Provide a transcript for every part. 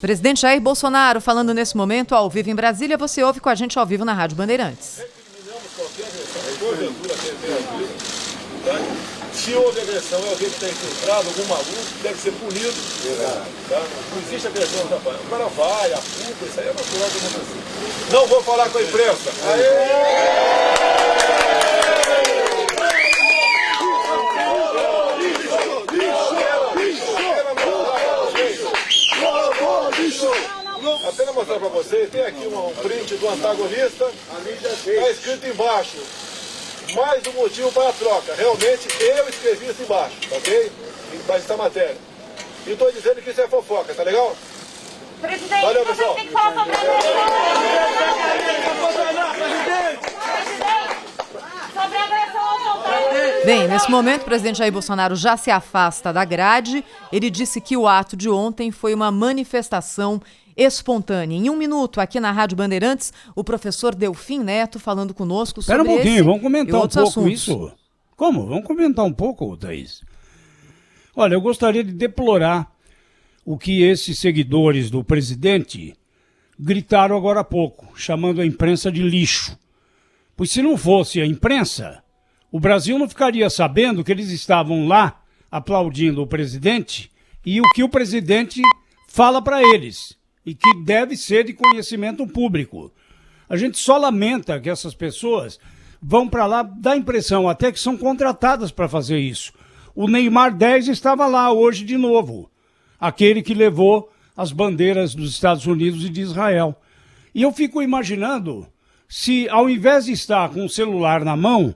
Presidente Jair Bolsonaro falando nesse momento ao vivo em Brasília. Você ouve com a gente ao vivo na Rádio Bandeirantes. Se houve agressão, é alguém que está infiltrado, algum maluco, deve ser punido. Tá? Não existe agressão no trabalho. O cara vai, apunta, isso aí é natural que acontecer. Não vou falar com a imprensa. Apenas mostrar para vocês, tem aqui um print do antagonista, está escrito embaixo, mais um motivo para a troca. Realmente eu escrevi isso embaixo, ok? Embaixo dessa matéria. E estou dizendo que isso é fofoca, tá legal? Presidente, valeu, pessoal. Tem que falar sobre a Bem, nesse momento, o presidente Jair Bolsonaro já se afasta da grade. Ele disse que o ato de ontem foi uma manifestação espontânea. Em 1 minuto, aqui na Rádio Bandeirantes, o professor Delfim Neto falando conosco sobre Espera um pouquinho, vamos comentar um pouco assuntos. isso. Como? Vamos comentar um pouco, Thaís. Olha, eu gostaria de deplorar o que esses seguidores do presidente gritaram agora há pouco, chamando a imprensa de lixo. Pois se não fosse a imprensa, o Brasil não ficaria sabendo que eles estavam lá aplaudindo o presidente e o que o presidente fala para eles, e que deve ser de conhecimento público. A gente só lamenta que essas pessoas vão para lá, dá a impressão até que são contratadas para fazer isso. O Neymar 10 estava lá hoje de novo, aquele que levou as bandeiras dos Estados Unidos e de Israel. E eu fico imaginando se, ao invés de estar com o celular na mão,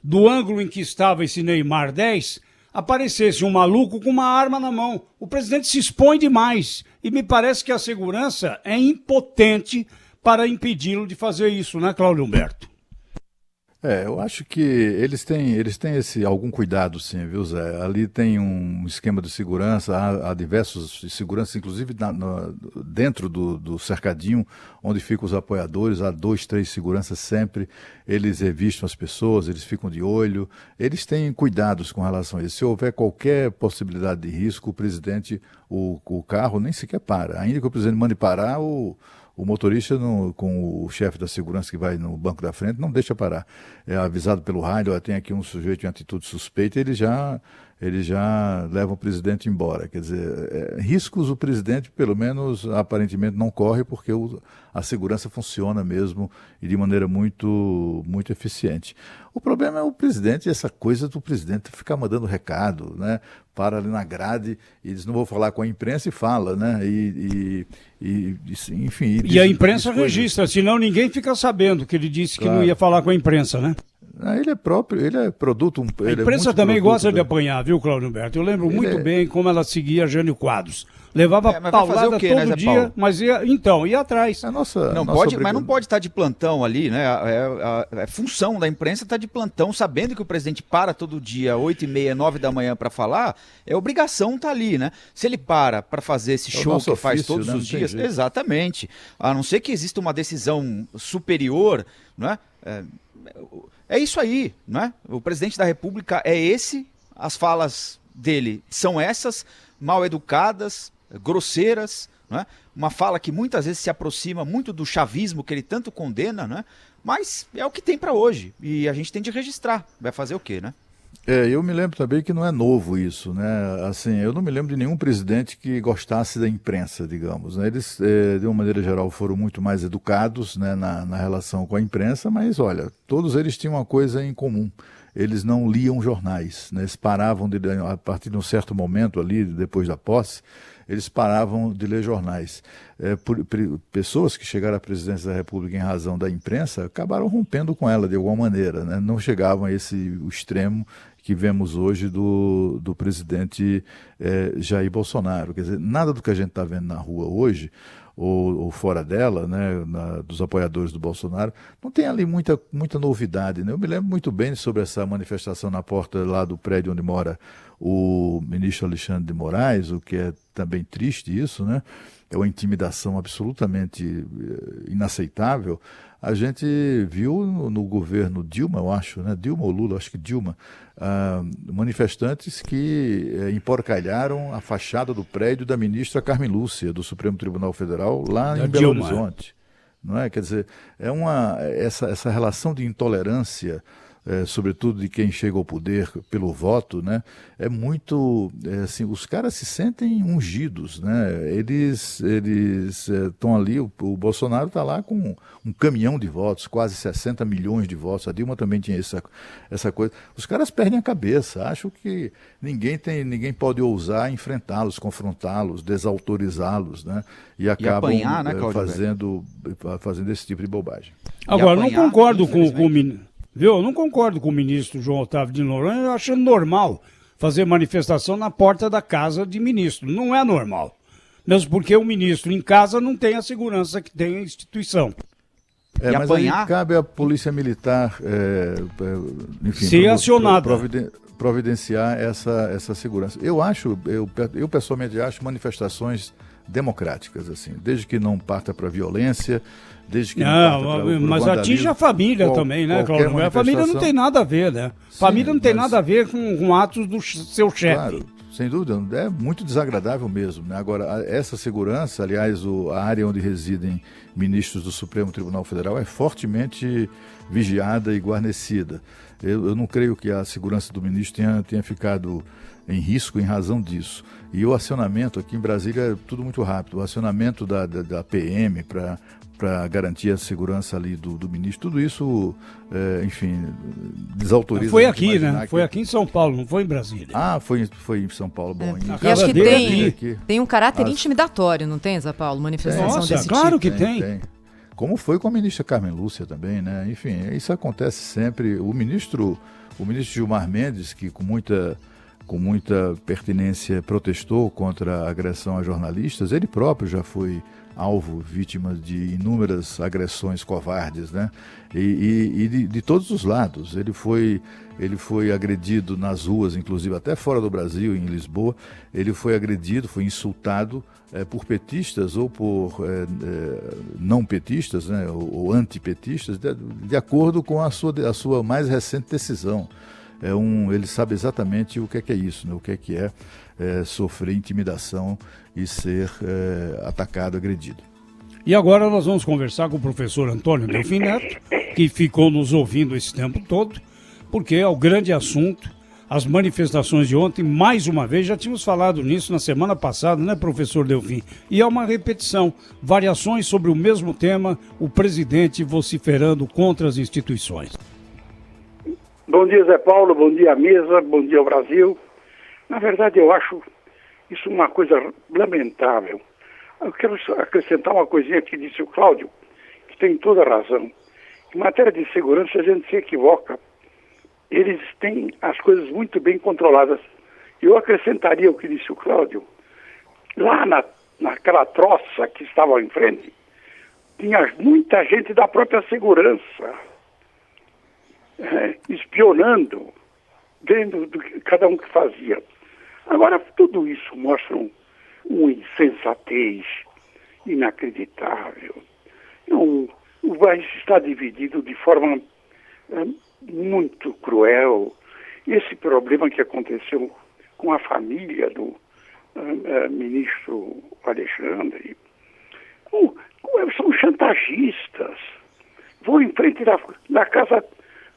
do ângulo em que estava esse Neymar 10, aparecesse um maluco com uma arma na mão. O presidente se expõe demais e me parece que a segurança é impotente para impedi-lo de fazer isso, né, Cláudio Humberto? Eu acho que eles têm algum cuidado, sim, viu, Zé? Ali tem um esquema de segurança, há diversos seguranças, inclusive dentro do cercadinho, onde ficam os apoiadores, há 2, 3 seguranças sempre, eles revistam as pessoas, eles ficam de olho, eles têm cuidados com relação a isso. Se houver qualquer possibilidade de risco, o presidente, o carro nem sequer para. Ainda que o presidente mande parar, o motorista, com o chefe da segurança que vai no banco da frente, não deixa parar. É avisado pelo rádio, tem aqui um sujeito em atitude suspeita, ele já leva o presidente embora. Quer dizer, riscos o presidente, pelo menos, aparentemente não corre, porque a segurança funciona mesmo e de maneira muito, muito eficiente. O problema é o presidente, essa coisa do presidente ficar mandando recado, né? Para ali na grade e diz, não vou falar com a imprensa, e fala, né? Enfim. E a imprensa registra, senão ninguém fica sabendo que ele disse que não ia falar com a imprensa, né? Ele é produto... A imprensa também gosta de apanhar, viu, Cláudio Humberto? Eu lembro muito bem como ela seguia Jânio Quadros. Levava paulada todo dia, mas ia atrás. Mas não pode estar de plantão ali, né? É função da imprensa estar de plantão, sabendo que o presidente para todo dia, 8h30, 9 da manhã para falar, é obrigação estar ali, né? Se ele para fazer esse show que faz todos os dias, exatamente. A não ser que exista uma decisão superior, não é? É isso aí, não é? O presidente da República é esse, as falas dele são essas, mal educadas, grosseiras, não é? Uma fala que muitas vezes se aproxima muito do chavismo que ele tanto condena, não é? Mas é o que tem para hoje e a gente tem de registrar. Vai fazer o quê, né? Eu me lembro também que não é novo isso, né? Assim, eu não me lembro de nenhum presidente que gostasse da imprensa, digamos, né? Eles, de uma maneira geral, foram muito mais educados, né, na relação com a imprensa, mas, olha, todos eles tinham uma coisa em comum. Eles não liam jornais, né? Eles paravam a partir de um certo momento ali, depois da posse, eles paravam de ler jornais. Pessoas que chegaram à presidência da República em razão da imprensa acabaram rompendo com ela de alguma maneira, né? Não chegavam a o extremo que vemos hoje do presidente Jair Bolsonaro. Quer dizer, nada do que a gente está vendo na rua hoje, ou fora dela, né, dos apoiadores do Bolsonaro, não tem ali muita novidade, né? Eu me lembro muito bem sobre essa manifestação na porta lá do prédio onde mora o ministro Alexandre de Moraes, o que é também triste isso, né? É uma intimidação absolutamente inaceitável. A gente viu no governo Dilma, eu acho, né? Dilma ou Lula, acho que Dilma, manifestantes que emporcalharam a fachada do prédio da ministra Carmen Lúcia, do Supremo Tribunal Federal, lá em Belo Horizonte. Não é? Quer dizer, essa relação de intolerância, sobretudo de quem chega ao poder pelo voto, né, é muito, assim, os caras se sentem ungidos, né? Eles estão ali, o Bolsonaro está lá com um caminhão de votos, quase 60 milhões de votos, a Dilma também tinha essa coisa. Os caras perdem a cabeça, acham que ninguém pode ousar enfrentá-los, confrontá-los, desautorizá-los, né? E acabam apanhar, né, fazendo esse tipo de bobagem. Agora, não concordo com o ministro. Viu? Eu não concordo com o ministro João Otávio de Noronha, achando normal fazer manifestação na porta da casa de ministro. Não é normal. Mesmo porque o ministro em casa não tem a segurança que tem a instituição. Mas apanhar? Aí cabe à Polícia Militar, enfim, ser acionada. Providenciar essa segurança. Eu pessoalmente acho manifestações democráticas, assim, desde que não parta para violência, desde que não parta para mas atinge a família também, né, Cláudio? A família não tem nada a ver, né? Família não tem nada a ver com atos do seu chefe. Claro, sem dúvida, é muito desagradável mesmo, né? Agora, essa segurança, aliás, a área onde residem ministros do Supremo Tribunal Federal é fortemente vigiada e guarnecida. Eu não creio que a segurança do ministro tenha ficado em risco em razão disso. E o acionamento aqui em Brasília é tudo muito rápido. O acionamento da PM para garantir a segurança ali do ministro, tudo isso, enfim, desautoriza. Foi aqui, né? Foi aqui em São Paulo, não foi em Brasília. Foi em São Paulo. Bom, e acho que tem um caráter intimidatório, não tem, Zé Paulo? Manifestação desse claro tipo. Que tem. Como foi com a ministra Carmen Lúcia também, né? Enfim, isso acontece sempre. O ministro Gilmar Mendes, que com muita pertinência protestou contra a agressão a jornalistas, ele próprio já foi alvo, vítima de inúmeras agressões covardes, né? E de todos os lados. Ele foi agredido nas ruas, inclusive até fora do Brasil, em Lisboa. Ele foi agredido, foi insultado por petistas ou por não petistas, né? Ou antipetistas, de acordo com a sua mais recente decisão. Ele sabe exatamente o que é isso, né? O que é sofrer intimidação e ser atacado, agredido. E agora nós vamos conversar com o professor Antônio Delfim Neto, que ficou nos ouvindo esse tempo todo, porque é o grande assunto, as manifestações de ontem, mais uma vez, já tínhamos falado nisso na semana passada, né, professor Delfim? E é uma repetição, variações sobre o mesmo tema, o presidente vociferando contra as instituições. Bom dia, Zé Paulo, bom dia, mesa, bom dia ao Brasil. Na verdade, eu acho isso uma coisa lamentável. Eu quero acrescentar uma coisinha que disse o Cláudio, que tem toda a razão. Em matéria de segurança, a gente se equivoca. Eles têm as coisas muito bem controladas. Eu acrescentaria o que disse o Cláudio. Lá naquela troça que estava em frente, tinha muita gente da própria segurança, espionando, vendo cada um que fazia. Agora, tudo isso mostra uma insensatez inacreditável. O país está dividido de forma muito cruel. Esse problema que aconteceu com a família do ministro Alexandre, são chantagistas. Vão em frente da casa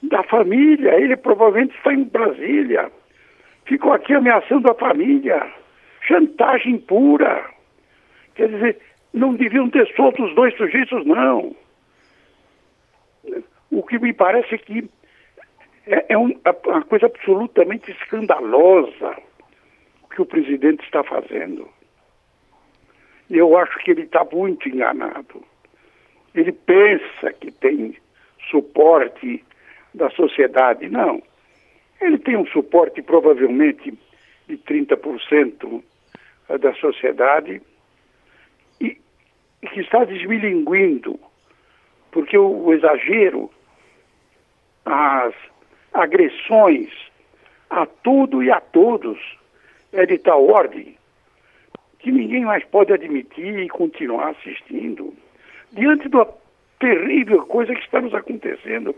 da família, ele provavelmente está em Brasília. Ficam aqui ameaçando a família. Chantagem pura. Quer dizer, não deviam ter solto os dois sujeitos, não. O que me parece que é uma coisa absolutamente escandalosa o que o presidente está fazendo. E eu acho que ele está muito enganado. Ele pensa que tem suporte da sociedade. Não. Ele tem um suporte provavelmente de 30% da sociedade e que está desmilinguindo, porque o exagero, as agressões a tudo e a todos. É de tal ordem que ninguém mais pode admitir e continuar assistindo. Diante da terrível coisa que está nos acontecendo,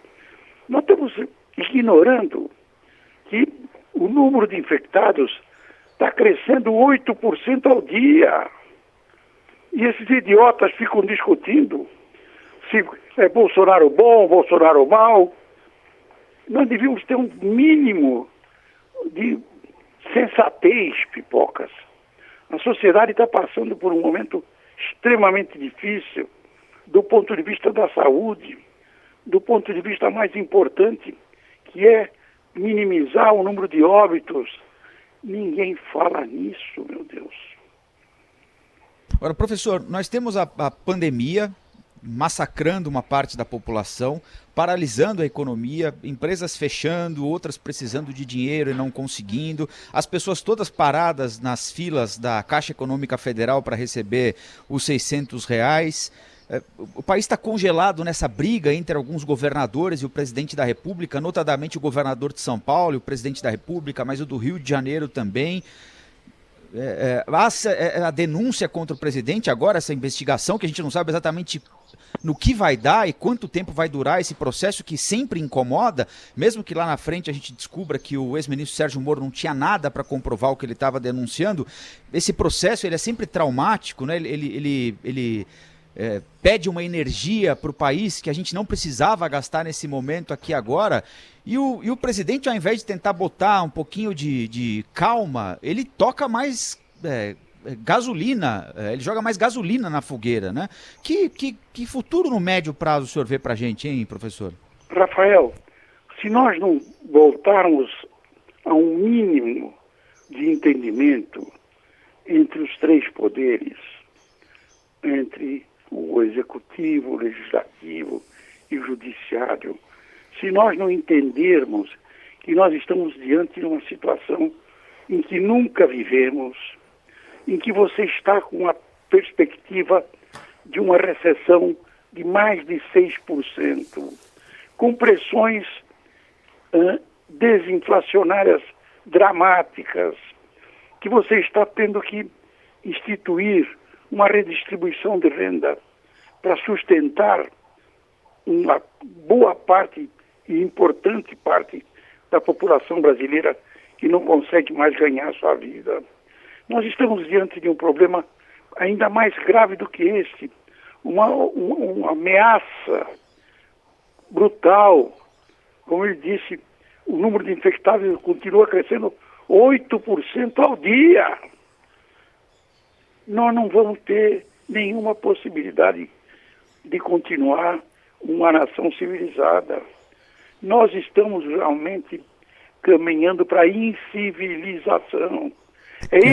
nós estamos ignorando que o número de infectados está crescendo 8% ao dia. E esses idiotas ficam discutindo se é Bolsonaro bom, Bolsonaro mal. Nós devíamos ter um mínimo de sensatez, Pipocas. A sociedade está passando por um momento extremamente difícil do ponto de vista da saúde, do ponto de vista mais importante, que é minimizar o número de óbitos. Ninguém fala nisso, meu Deus. Agora, professor, nós temos a pandemia massacrando uma parte da população, paralisando a economia, empresas fechando, outras precisando de dinheiro e não conseguindo, as pessoas todas paradas nas filas da Caixa Econômica Federal para receber os R$ 600. O país está congelado nessa briga entre alguns governadores e o presidente da República, notadamente o governador de São Paulo e o presidente da República, mas o do Rio de Janeiro também. A denúncia contra o presidente agora, essa investigação, que a gente não sabe exatamente no que vai dar e quanto tempo vai durar esse processo que sempre incomoda, mesmo que lá na frente a gente descubra que o ex-ministro Sérgio Moro não tinha nada para comprovar o que ele estava denunciando. Esse processo ele é sempre traumático, né? Ele pede uma energia para o país que a gente não precisava gastar nesse momento aqui agora. E o presidente, ao invés de tentar botar um pouquinho de calma, ele toca mais gasolina, ele joga mais gasolina na fogueira, né? Que futuro no médio prazo o senhor vê para a gente, hein, professor? Rafael, se nós não voltarmos a um mínimo de entendimento entre os três poderes, entre o executivo, o legislativo e o judiciário, se nós não entendermos que nós estamos diante de uma situação em que nunca vivemos, em que você está com a perspectiva de uma recessão de mais de 6%, com pressões desinflacionárias dramáticas, que você está tendo que instituir uma redistribuição de renda para sustentar uma boa parte e importante parte da população brasileira que não consegue mais ganhar a sua vida. Nós estamos diante de um problema ainda mais grave do que este, uma ameaça brutal. Como ele disse, o número de infectados continua crescendo 8% ao dia. Nós não vamos ter nenhuma possibilidade de continuar uma nação civilizada. Nós estamos realmente caminhando para a incivilização.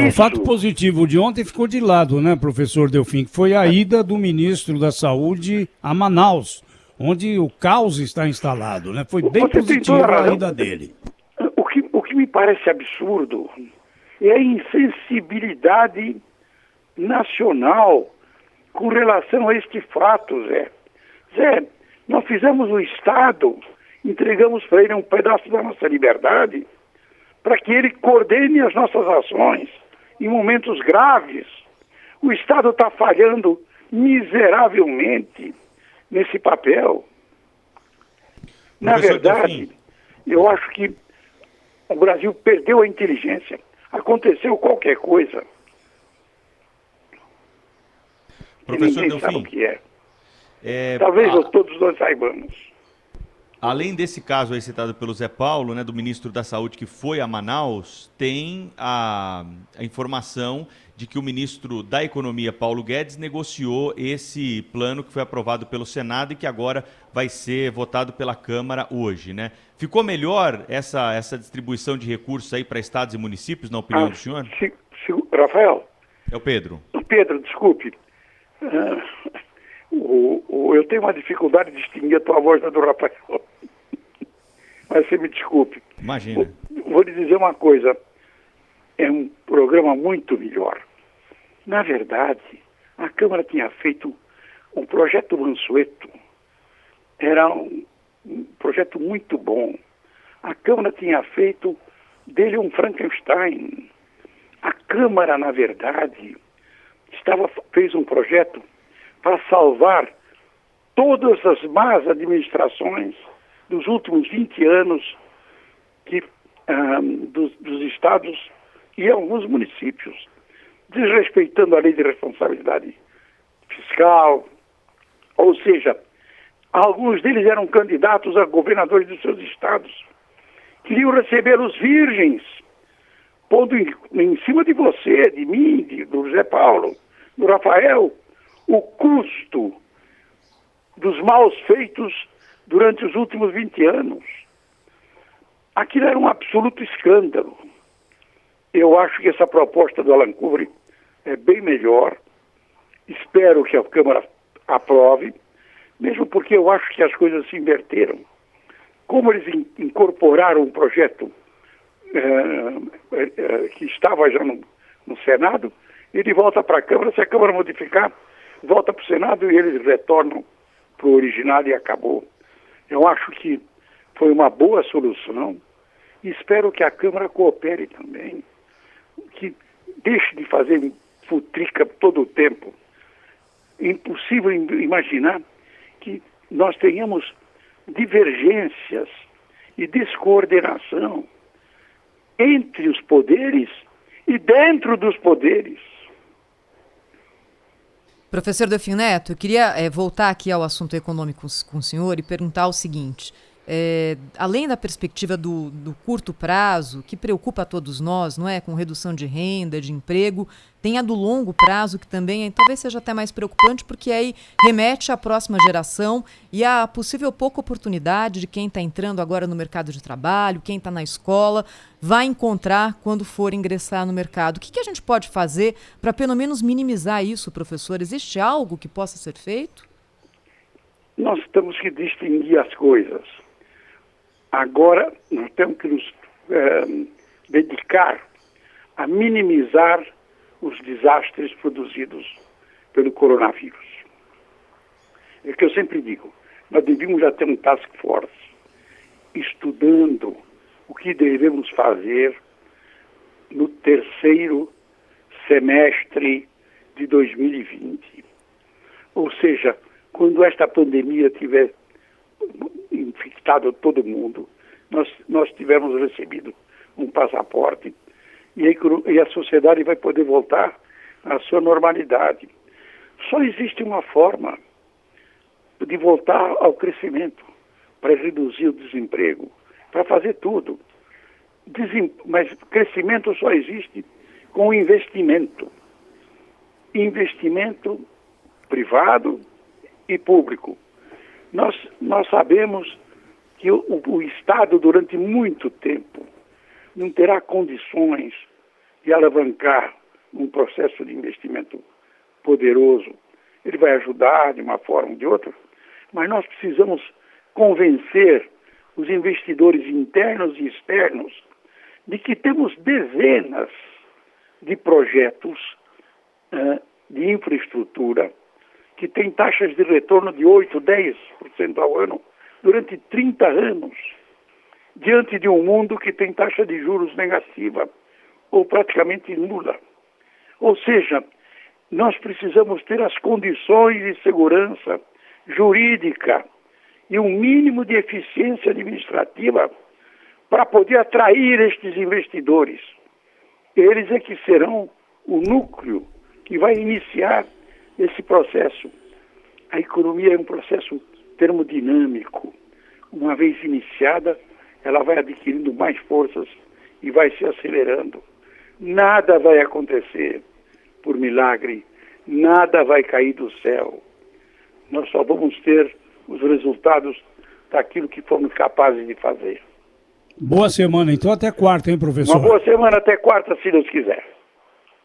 O fato positivo de ontem ficou de lado, né, professor Delfim, que foi a ida do ministro da Saúde a Manaus, onde o caos está instalado, né? Foi bem positiva a ida dele. O que me parece absurdo é a insensibilidade nacional com relação a este fato, Zé. Zé, nós fizemos o Estado, entregamos para ele um pedaço da nossa liberdade, para que ele coordene as nossas ações em momentos graves. O Estado está falhando miseravelmente nesse papel. Na verdade, eu acho que o Brasil perdeu a inteligência. Aconteceu qualquer coisa. Professor ninguém sabe Delfim, o que é. Talvez todos nós saibamos. Além desse caso aí citado pelo Zé Paulo, né, do ministro da Saúde que foi a Manaus, tem a informação de que o ministro da Economia, Paulo Guedes, negociou esse plano que foi aprovado pelo Senado e que agora vai ser votado pela Câmara hoje, né? Ficou melhor essa distribuição de recursos aí para estados e municípios, na opinião do senhor? Rafael? É o Pedro. Pedro, desculpe. Eu tenho uma dificuldade de distinguir a tua voz da do Rafael. Mas você me desculpe. Imagina. Vou lhe dizer uma coisa. É um programa muito melhor. Na verdade, a Câmara tinha feito um projeto Mansueto. Era um projeto muito bom. A Câmara tinha feito dele um Frankenstein. A Câmara, na verdade, fez um projeto para salvar todas as más administrações dos últimos 20 anos dos estados e alguns municípios, desrespeitando a lei de responsabilidade fiscal, ou seja, alguns deles eram candidatos a governadores dos seus estados, queriam recebê-los virgens, pondo em cima de você, de mim, do José Paulo, do Rafael, o custo dos maus feitos durante os últimos 20 anos. Aquilo era um absoluto escândalo. Eu acho que essa proposta do Alan Kuveri é bem melhor. Espero que a Câmara aprove, mesmo porque eu acho que as coisas se inverteram. Como eles incorporaram um projeto que estava já no Senado, ele volta para a Câmara, se a Câmara modificar, volta para o Senado e eles retornam para o original e acabou. Eu acho que foi uma boa solução e espero que a Câmara coopere também, que deixe de fazer futrica todo o tempo. É impossível imaginar que nós tenhamos divergências e descoordenação entre os poderes e dentro dos poderes. Professor Delfim Neto, eu queria voltar aqui ao assunto econômico com o senhor e perguntar o seguinte. Além da perspectiva do curto prazo, que preocupa a todos nós, não é? Com redução de renda, de emprego, tem a do longo prazo, que também talvez seja até mais preocupante, porque aí remete à próxima geração e à possível pouca oportunidade de quem está entrando agora no mercado de trabalho, quem está na escola, vai encontrar quando for ingressar no mercado. O que a gente pode fazer para pelo menos minimizar isso, professor? Existe algo que possa ser feito? Nós temos que distinguir as coisas. Agora, nós temos que nos dedicar a minimizar os desastres produzidos pelo coronavírus. É o que eu sempre digo, nós devíamos já ter um task force estudando o que devemos fazer no terceiro semestre de 2020. Ou seja, quando esta pandemia tiver infectado todo mundo, nós tivermos recebido um passaporte e a sociedade vai poder voltar à sua normalidade. Só existe uma forma de voltar ao crescimento, para reduzir o desemprego, para fazer tudo. Mas crescimento só existe com investimento. Investimento privado e público. Nós sabemos que o Estado, durante muito tempo, não terá condições de alavancar um processo de investimento poderoso. Ele vai ajudar de uma forma ou de outra, mas nós precisamos convencer os investidores internos e externos de que temos dezenas de projetos de infraestrutura que têm taxas de retorno de 8%, 10% ao ano durante 30 anos, diante de um mundo que tem taxa de juros negativa ou praticamente nula. Ou seja, nós precisamos ter as condições de segurança jurídica e um mínimo de eficiência administrativa para poder atrair estes investidores. Eles é que serão o núcleo que vai iniciar esse processo. A economia é um processo termodinâmico. Uma vez iniciada, ela vai adquirindo mais forças e vai se acelerando. Nada vai acontecer por milagre, nada vai cair do céu. Nós só vamos ter os resultados daquilo que fomos capazes de fazer. Boa semana, então até quarta, hein, professor? Uma boa semana até quarta, se Deus quiser.